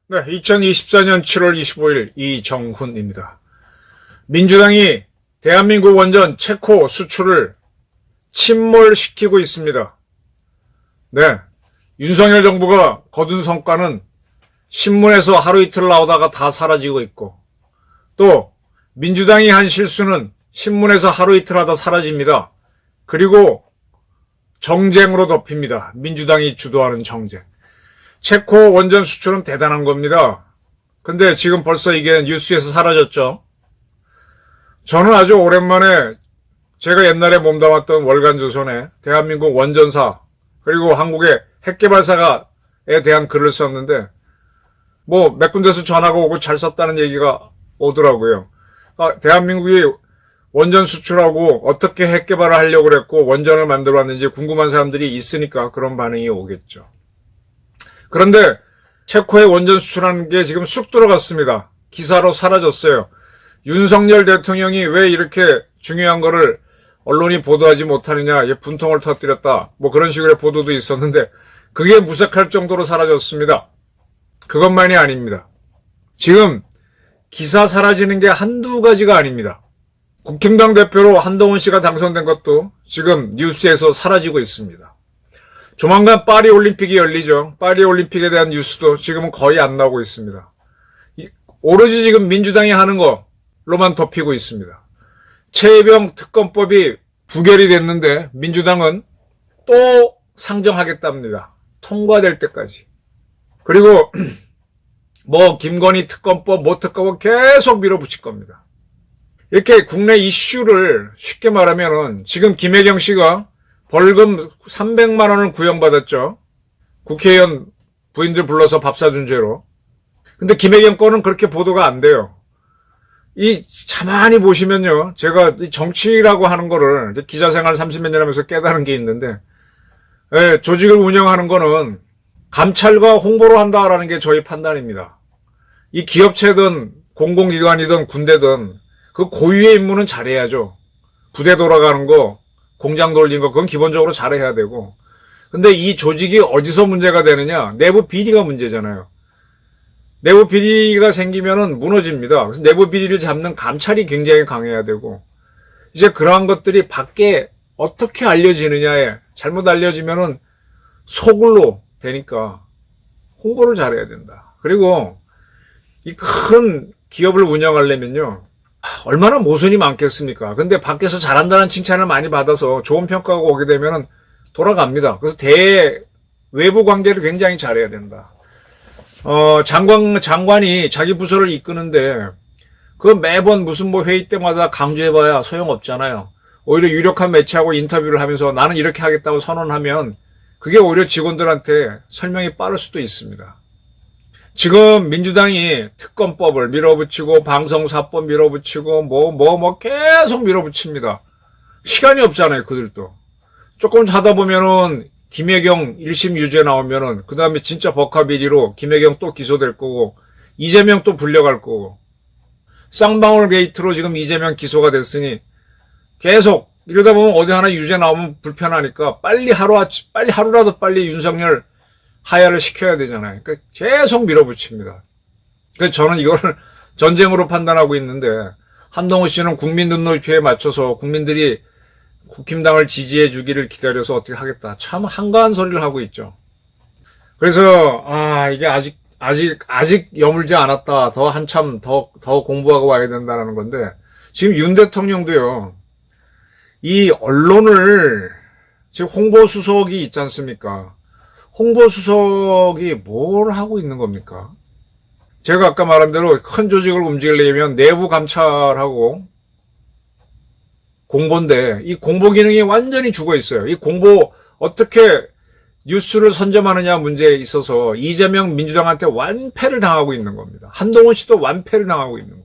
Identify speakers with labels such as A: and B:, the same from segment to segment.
A: 네, 2024년 7월 25일 이정훈입니다. 민주당이 대한민국 원전 체코 수출을 침몰시키고 있습니다. 네, 윤석열 정부가 거둔 성과는 신문에서 하루 이틀 나오다가 다 사라지고 있고, 또 민주당이 한 실수는 신문에서 하루 이틀 하다 사라집니다. 그리고 정쟁으로 덮입니다. 민주당이 주도하는 정쟁. 체코 원전 수출은 대단한 겁니다. 근데 지금 벌써 이게 뉴스에서 사라졌죠. 저는 아주 오랜만에 제가 옛날에 몸담았던 월간조선에 대한민국 원전사 그리고 한국의 핵개발사에 대한 글을 썼는데 뭐 몇 군데서 전화가 오고 잘 썼다는 얘기가 오더라고요. 대한민국이 원전 수출하고 어떻게 핵개발을 하려고 그랬고 원전을 만들어 왔는지 궁금한 사람들이 있으니까 그런 반응이 오겠죠. 그런데 체코에 원전 수출하는 게 지금 쑥 들어갔습니다. 기사로 사라졌어요. 윤석열 대통령이 왜 이렇게 중요한 거를 언론이 보도하지 못하느냐, 분통을 터뜨렸다. 뭐 그런 식으로 보도도 있었는데 그게 무색할 정도로 사라졌습니다. 그것만이 아닙니다. 지금 기사 사라지는 게 한두 가지가 아닙니다. 국힘당 대표로 한동훈 씨가 당선된 것도 지금 뉴스에서 사라지고 있습니다. 조만간 파리 올림픽이 열리죠. 파리 올림픽에 대한 뉴스도 지금은 거의 안 나오고 있습니다. 오로지 지금 민주당이 하는 거로만 덮이고 있습니다. 최혜병 특검법이 부결이 됐는데 민주당은 또 상정하겠답니다. 통과될 때까지. 그리고 뭐 김건희 특검법, 뭐 특검은 계속 밀어붙일 겁니다. 이렇게 국내 이슈를 쉽게 말하면은 지금 김혜경 씨가 벌금 300만 원을 구형받았죠. 국회의원 부인들 불러서 밥 사준 죄로. 근데 김혜경 건은 그렇게 보도가 안 돼요. 가만히 보시면요. 제가 이 정치라고 하는 거를 기자 생활 30몇 년 하면서 깨달은 게 있는데, 조직을 운영하는 거는 감찰과 홍보로 한다라는 게 저희 판단입니다. 이 기업체든 공공기관이든 군대든 그 고유의 임무는 잘해야죠. 부대 돌아가는 거, 공장 돌린 거, 그건 기본적으로 잘해야 되고. 근데 이 조직이 어디서 문제가 되느냐? 내부 비리가 문제잖아요. 내부 비리가 생기면은 무너집니다. 그래서 내부 비리를 잡는 감찰이 굉장히 강해야 되고, 이제 그러한 것들이 밖에 어떻게 알려지느냐에 잘못 알려지면은 소굴로 되니까 홍보를 잘해야 된다. 그리고 이 큰 기업을 운영하려면요. 얼마나 모순이 많겠습니까? 근데 밖에서 잘한다는 칭찬을 많이 받아서 좋은 평가가 오게 되면은 돌아갑니다. 그래서 외부 관계를 굉장히 잘해야 된다. 장관이 자기 부서를 이끄는데 그 매번 무슨 뭐 회의 때마다 강조해봐야 소용없잖아요. 오히려 유력한 매체하고 인터뷰를 하면서 나는 이렇게 하겠다고 선언하면 그게 오히려 직원들한테 설명이 빠를 수도 있습니다. 지금 민주당이 특검법을 밀어붙이고 방송사법 밀어붙이고 계속 밀어붙입니다. 시간이 없잖아요, 그들도. 조금 하다 보면은 김혜경 1심 유죄 나오면은 그 다음에 진짜 법화비리로 김혜경 또 기소될 거고 이재명 또 불려갈 거고 쌍방울 게이트로 지금 이재명 기소가 됐으니 계속 이러다 보면 어디 하나 유죄 나오면 불편하니까 하루라도 빨리 윤석열 하야를 시켜야 되잖아요. 그러니까 계속 밀어붙입니다. 그래서 저는 이거를 전쟁으로 판단하고 있는데 한동훈 씨는 국민 눈높이에 맞춰서 국민들이 국힘당을 지지해 주기를 기다려서 어떻게 하겠다. 참 한가한 소리를 하고 있죠. 그래서 이게 아직 여물지 않았다. 더 한참 더 공부하고 와야 된다는 건데 지금 윤 대통령도요. 이 언론을 지금 홍보수석이 있지 않습니까? 홍보수석이 뭘 하고 있는 겁니까? 제가 아까 말한 대로 큰 조직을 움직이려면 내부 감찰하고 공보인데 이 공보 기능이 완전히 죽어 있어요. 이 공보 어떻게 뉴스를 선점하느냐 문제에 있어서 이재명 민주당한테 완패를 당하고 있는 겁니다. 한동훈 씨도 완패를 당하고 있는 거고.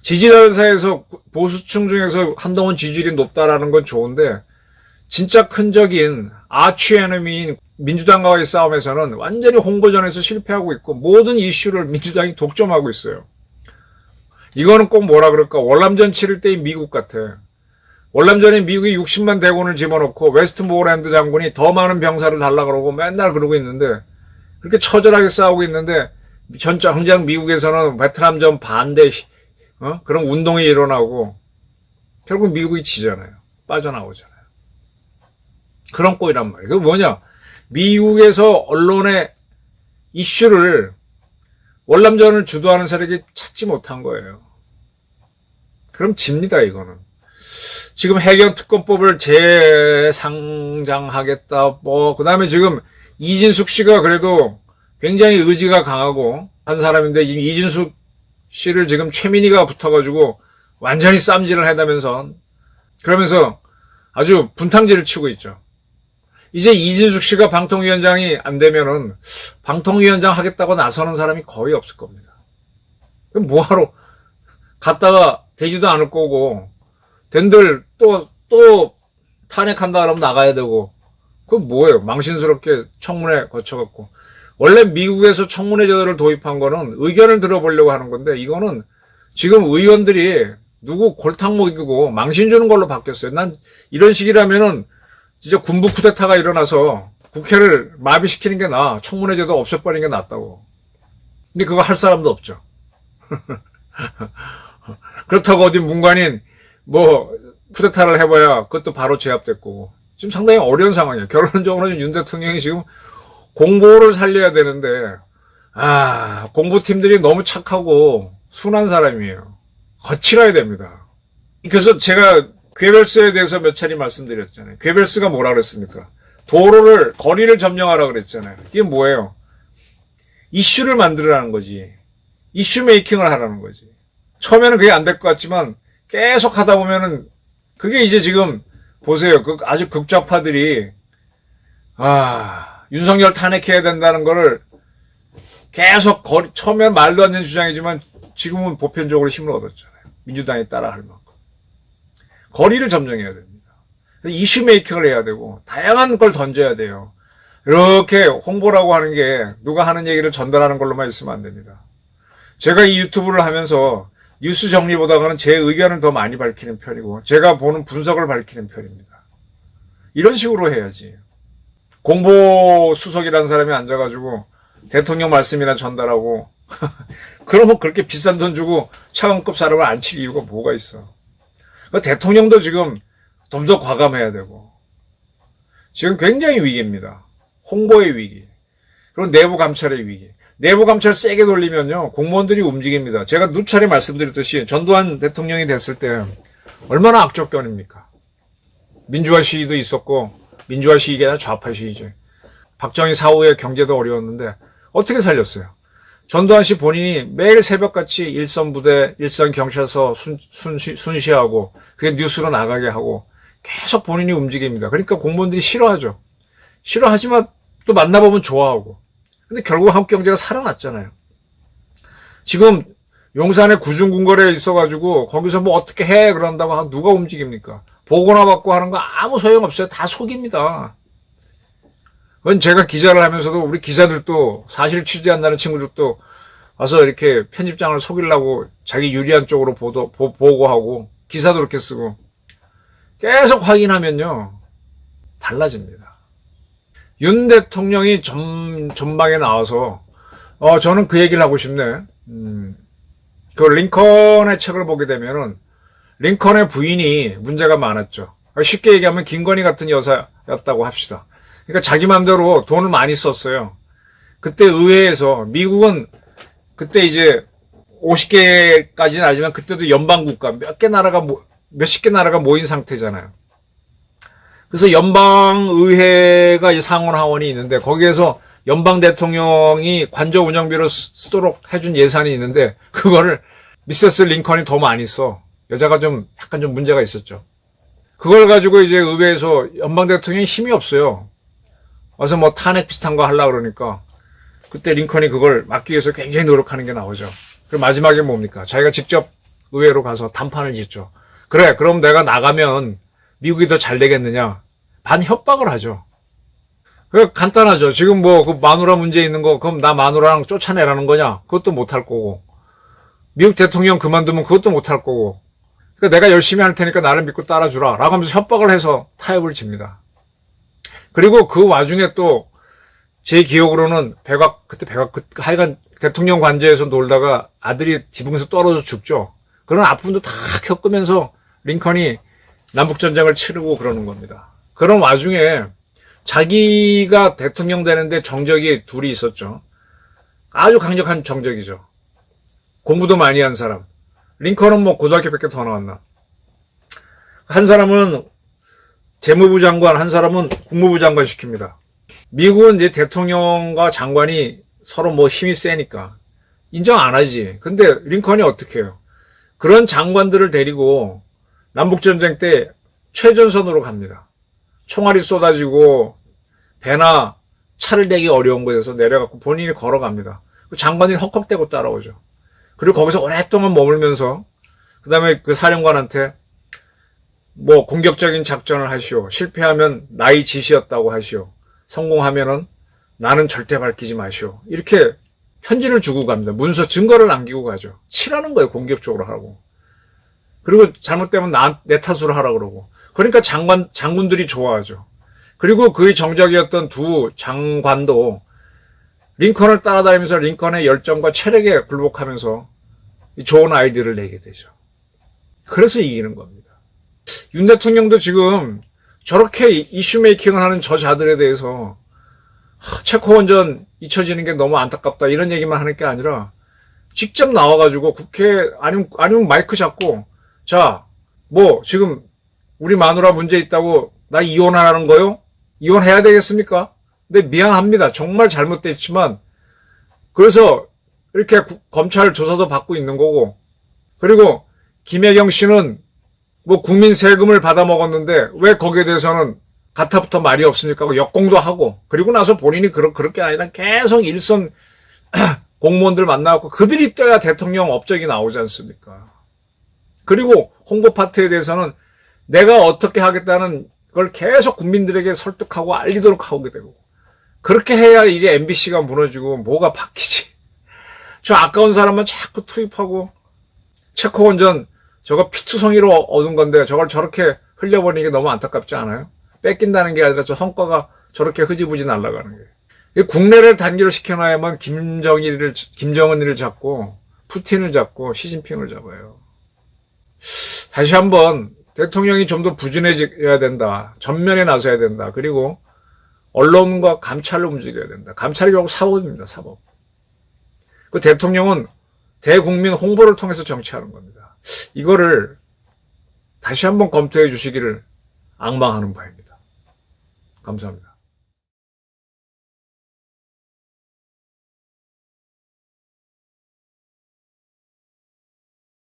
A: 지지자들 사이에서 보수층 중에서 한동훈 지지율이 높다라는 건 좋은데 진짜 큰 적인 아치에너미인 민주당과의 싸움에서는 완전히 홍보전에서 실패하고 있고 모든 이슈를 민주당이 독점하고 있어요. 이거는 꼭 뭐라 그럴까? 월남전 치를 때의 미국 같아. 월남전에 미국이 60만 대군을 집어넣고 웨스트모어랜드 장군이 더 많은 병사를 달라 그러고 맨날 그러고 있는데, 그렇게 처절하게 싸우고 있는데, 정작 미국에서는 베트남전 반대 그런 운동이 일어나고 결국 미국이 지잖아요. 빠져나오잖아요. 그런 꼴이란 말이에요. 그게 뭐냐? 미국에서 언론의 이슈를 월남전을 주도하는 세력이 찾지 못한 거예요. 그럼 집니다, 이거는. 지금 해경특검법을 재상장하겠다, 그 다음에 지금 이진숙 씨가 그래도 굉장히 의지가 강하고 한 사람인데, 지금 이진숙 씨를 지금 최민희가 붙어가지고 완전히 쌈질을 해다면서, 그러면서 아주 분탕질을 치고 있죠. 이제 이진숙 씨가 방통위원장이 안 되면은 방통위원장 하겠다고 나서는 사람이 거의 없을 겁니다. 그럼 뭐하러 갔다가 되지도 않을 거고, 된들 또 탄핵한다 그러면 나가야 되고, 그건 뭐예요? 망신스럽게 청문회 거쳐갖고. 원래 미국에서 청문회 제도를 도입한 거는 의견을 들어보려고 하는 건데, 이거는 지금 의원들이 누구 골탕 먹이고 망신 주는 걸로 바뀌었어요. 난 이런 식이라면은 진짜 군부 쿠데타가 일어나서 국회를 마비시키는 게 나아. 청문회 제도 없애버리는 게 낫다고. 근데 그거 할 사람도 없죠. 그렇다고 어디 문관인 쿠데타를 해봐야 그것도 바로 제압됐고. 지금 상당히 어려운 상황이에요. 결론적으로는 윤 대통령이 지금 공보를 살려야 되는데, 공보팀들이 너무 착하고 순한 사람이에요. 거칠어야 됩니다. 그래서 제가 괴벨스에 대해서 몇 차례 말씀드렸잖아요. 괴벨스가 뭐라 그랬습니까? 거리를 점령하라 그랬잖아요. 이게 뭐예요? 이슈를 만들으라는 거지. 이슈 메이킹을 하라는 거지. 처음에는 그게 안 될 것 같지만 계속 하다 보면은 그게 이제 지금 보세요. 아주 극좌파들이 윤석열 탄핵해야 된다는 거를 계속 처음엔 말도 안 되는 주장이지만 지금은 보편적으로 힘을 얻었잖아요. 민주당이 따라할 만큼. 거리를 점령해야 됩니다. 이슈 메이킹을 해야 되고 다양한 걸 던져야 돼요. 이렇게 홍보라고 하는 게 누가 하는 얘기를 전달하는 걸로만 있으면 안 됩니다. 제가 이 유튜브를 하면서 뉴스 정리보다는 제 의견을 더 많이 밝히는 편이고 제가 보는 분석을 밝히는 편입니다. 이런 식으로 해야지. 공보수석이라는 사람이 앉아가지고 대통령 말씀이나 전달하고 그러면 그렇게 비싼 돈 주고 차관급 사람을 안 칠 이유가 뭐가 있어. 대통령도 지금 좀 더 과감해야 되고 지금 굉장히 위기입니다. 홍보의 위기. 그리고 내부 감찰의 위기. 내부 감찰 세게 돌리면요 공무원들이 움직입니다. 제가 누차례 말씀드렸듯이 전두환 대통령이 됐을 때 얼마나 악조건입니까? 민주화 시위도 있었고 민주화 시위가 아니라 좌파 시위죠. 박정희 사후에 경제도 어려웠는데 어떻게 살렸어요? 전두환 씨 본인이 매일 새벽같이 일선 부대, 일선 경찰서 순시하고 그게 뉴스로 나가게 하고 계속 본인이 움직입니다. 그러니까 공무원들이 싫어하죠. 싫어하지만 또 만나보면 좋아하고. 근데 결국 한국 경제가 살아났잖아요. 지금 용산에 구중궁궐에 있어가지고 거기서 뭐 어떻게 해 그런다고 누가 움직입니까? 보고나 받고 하는 거 아무 소용없어요. 다 속입니다. 그건 제가 기자를 하면서도 우리 기자들도 사실 취재한다는 친구들도 와서 이렇게 편집장을 속이려고 자기 유리한 쪽으로 보고하고 기사도 그렇게 쓰고 계속 확인하면요 달라집니다. 윤 대통령이 전방에 나와서 저는 그 얘기를 하고 싶네. 그 링컨의 책을 보게 되면은 링컨의 부인이 문제가 많았죠. 쉽게 얘기하면 김건희 같은 여사였다고 합시다. 그러니까 자기 맘대로 돈을 많이 썼어요. 그때 의회에서 미국은 그때 이제 50개까지는 아니지만 그때도 연방국가 몇십 개 나라가 모인 상태잖아요. 그래서 연방의회가 이 상원하원이 있는데 거기에서 연방 대통령이 관저 운영비로 쓰도록 해준 예산이 있는데 그거를 미세스 링컨이 더 많이 써. 여자가 약간 좀 문제가 있었죠. 그걸 가지고 이제 의회에서 연방 대통령이 힘이 없어요. 와서 뭐 탄핵 비슷한 거 하려고 그러니까 그때 링컨이 그걸 막기 위해서 굉장히 노력하는 게 나오죠. 그리고 마지막에 뭡니까? 자기가 직접 의회로 가서 담판을 짓죠. 그래, 그럼 내가 나가면 미국이 더 잘 되겠느냐? 반협박을 하죠. 그 간단하죠. 지금 그 마누라 문제 있는 거, 그럼 나 마누라랑 쫓아내라는 거냐? 그것도 못할 거고. 미국 대통령 그만두면 그것도 못할 거고. 그러니까 내가 열심히 할 테니까 나를 믿고 따라주라. 라고 하면서 협박을 해서 타협을 집니다. 그리고 그 와중에 또 제 기억으로는 하여간 대통령 관저에서 놀다가 아들이 지붕에서 떨어져 죽죠. 그런 아픔도 다 겪으면서 링컨이 남북전쟁을 치르고 그러는 겁니다. 그런 와중에 자기가 대통령 되는데 정적이 둘이 있었죠. 아주 강력한 정적이죠. 공부도 많이 한 사람. 링컨은 뭐 고등학교밖에 더 나왔나. 한 사람은 재무부 장관, 한 사람은 국무부 장관 시킵니다. 미국은 이제 대통령과 장관이 서로 뭐 힘이 세니까 인정 안 하지. 근데 링컨이 어떻게 해요? 그런 장관들을 데리고 남북전쟁 때 최전선으로 갑니다. 총알이 쏟아지고 배나 차를 대기 어려운 곳에서 내려갖고 본인이 걸어갑니다. 장관이 헉헉대고 따라오죠. 그리고 거기서 오랫동안 머물면서 그 다음에 그 사령관한테 뭐 공격적인 작전을 하시오. 실패하면 나의 지시였다고 하시오. 성공하면은 나는 절대 밝히지 마시오. 이렇게 편지를 주고 갑니다. 문서 증거를 남기고 가죠. 치라는 거예요. 공격적으로 하라고. 그리고 잘못되면 내 탓으로 하라 그러고. 그러니까 장군들이 좋아하죠. 그리고 그의 정적이었던 두 장관도 링컨을 따라다니면서 링컨의 열정과 체력에 굴복하면서 좋은 아이디어를 내게 되죠. 그래서 이기는 겁니다. 윤 대통령도 지금 저렇게 이슈 메이킹을 하는 저 자들에 대해서 체코 원전 잊혀지는 게 너무 안타깝다 이런 얘기만 하는 게 아니라 직접 나와가지고 국회 아니면 마이크 잡고 자, 뭐 지금 우리 마누라 문제 있다고 나 이혼하라는 거요? 이혼해야 되겠습니까? 근데 미안합니다. 정말 잘못됐지만 그래서 이렇게 검찰 조사도 받고 있는 거고 그리고 김혜경 씨는 뭐 국민 세금을 받아 먹었는데 왜 거기에 대해서는 가타부터 말이 없습니까? 역공도 하고 그리고 나서 본인이 그렇게 아니라 계속 일선 공무원들 만나고 그들이 떠야 대통령 업적이 나오지 않습니까? 그리고 홍보 파트에 대해서는 내가 어떻게 하겠다는 걸 계속 국민들에게 설득하고 알리도록 하게 되고 그렇게 해야 이게 MBC가 무너지고 뭐가 바뀌지. 저 아까운 사람만 자꾸 투입하고 체코 원전 저거 피투성이로 얻은 건데 저걸 저렇게 흘려버리는 게 너무 안타깝지 않아요? 뺏긴다는 게 아니라 저 성과가 저렇게 흐지부지 날아가는 게. 국내를 단계로 시켜놔야만 김정은이를 잡고 푸틴을 잡고 시진핑을 잡아요. 다시 한번 대통령이 좀 더 부진해져야 된다. 전면에 나서야 된다. 그리고 언론과 감찰로 움직여야 된다. 감찰이 결국 사법입니다. 사법. 그 대통령은 대국민 홍보를 통해서 정치하는 겁니다. 이거를 다시 한번 검토해 주시기를 앙망하는 바입니다. 감사합니다.